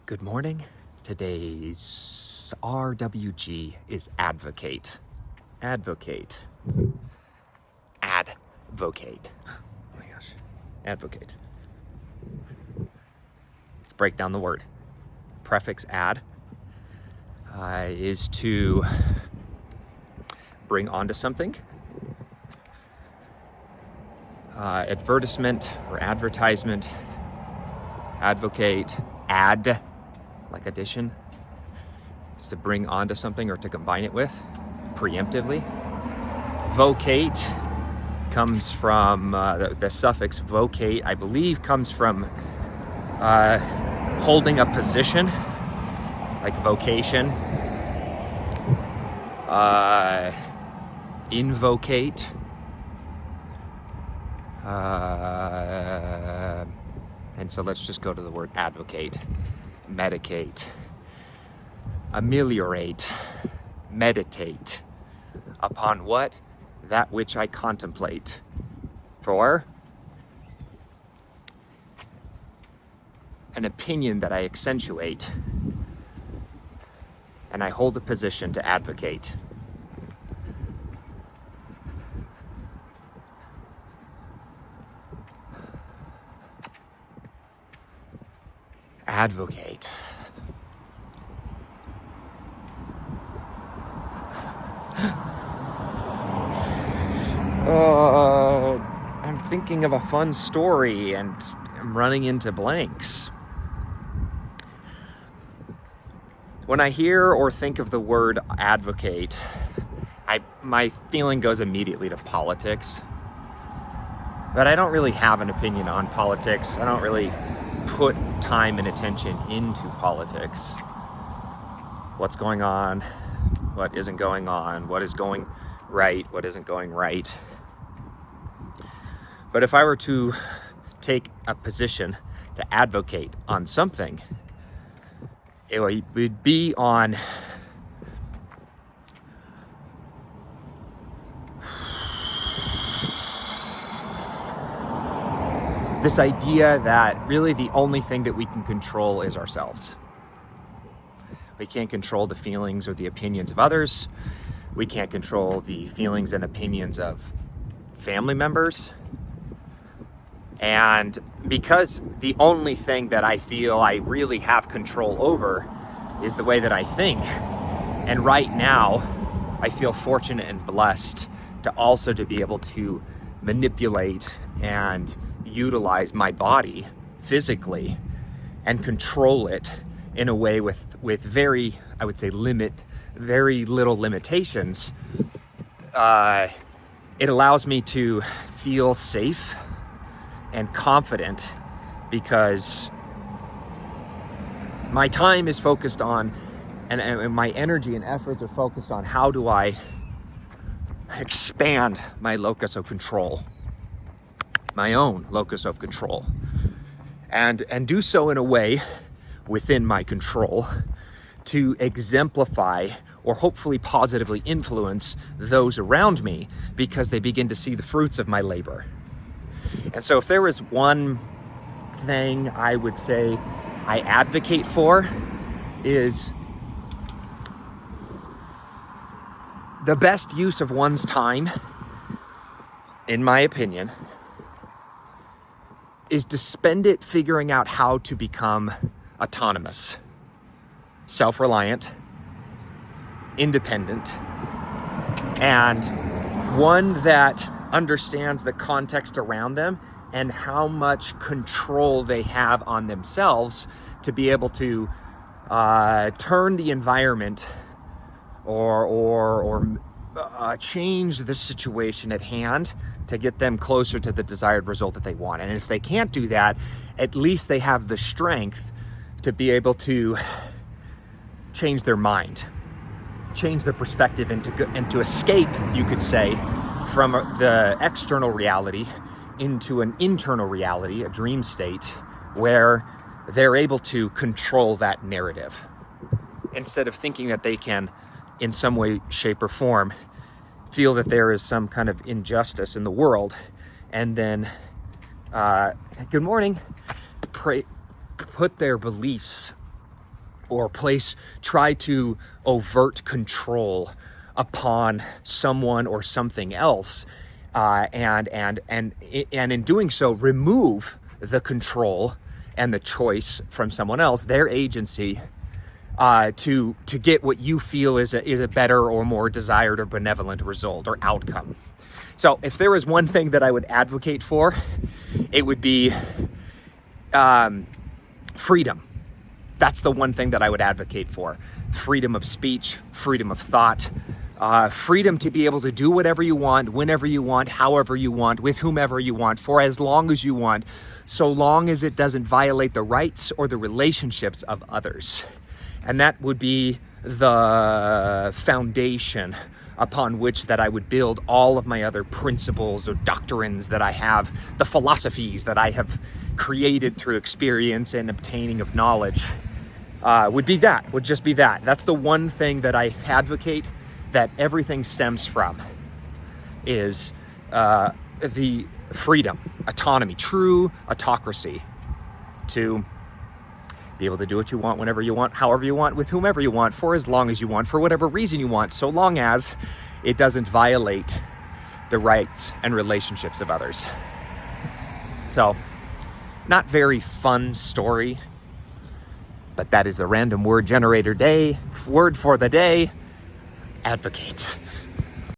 Good morning. Today's RWG is advocate. Advocate. Advocate. Oh my gosh. Advocate. Let's break down the word. Prefix ad is to bring onto something. Advertisement or advertisement. Advocate. Add, like addition, is to bring onto something or to combine it with, preemptively. Vocate comes from, the suffix vocate, I believe, comes from holding a position, like vocation. Invocate. And so let's just go to the word advocate. Medicate. Ameliorate. Meditate. Upon what? That which I contemplate. For an opinion that I accentuate. And I hold a position to advocate. Advocate. I'm thinking of a fun story and I'm running into blanks. When I hear or think of the word advocate, my feeling goes immediately to politics. But I don't really have an opinion on politics. I don't really put time and attention into politics. What's going on, what isn't going on, what is going right, what isn't going right. But if I were to take a position to advocate on something, it would be on this idea that really the only thing that we can control is ourselves. We can't control the feelings or the opinions of others. We can't control the feelings and opinions of family members. And because the only thing that I feel I really have control over is the way that I think, and right now I feel fortunate and blessed to also to be able to manipulate and utilize my body physically and control it in a way with very, I would say, very little limitations. It allows me to feel safe and confident because my time is focused on and my energy and efforts are focused on how do I expand my locus of control, my own locus of control, and do so in a way within my control to exemplify or hopefully positively influence those around me because they begin to see the fruits of my labor. And so if there was one thing I would say I advocate for is the best use of one's time, in my opinion, is to spend it figuring out how to become autonomous, self-reliant, independent, and one that understands the context around them and how much control they have on themselves to be able to turn the environment or change the situation at hand to get them closer to the desired result that they want. And if they can't do that, at least they have the strength to be able to change their mind, change their perspective, and to escape, you could say, from the external reality into an internal reality, a dream state, where they're able to control that narrative. Instead of thinking that they can, in some way, shape, or form, feel that there is some kind of injustice in the world, and then, good morning, put their beliefs or try to overt control upon someone or something else, and in doing so remove the control and the choice from someone else, their agency, to get what you feel is a better or more desired or benevolent result or outcome. So if there is one thing that I would advocate for, it would be freedom. That's the one thing that I would advocate for. Freedom of speech, freedom of thought, freedom to be able to do whatever you want, whenever you want, however you want, with whomever you want, for as long as you want, so long as it doesn't violate the rights or the relationships of others. And that would be the foundation upon which that I would build all of my other principles or doctrines that I have, the philosophies that I have created through experience and obtaining of knowledge, would just be that. That's the one thing that I advocate that everything stems from, is the freedom, autonomy, true autocracy, to be able to do what you want, whenever you want, however you want, with whomever you want, for as long as you want, for whatever reason you want, so long as it doesn't violate the rights and relationships of others. So, not very fun story, but that is the random word generator word for the day. Advocate.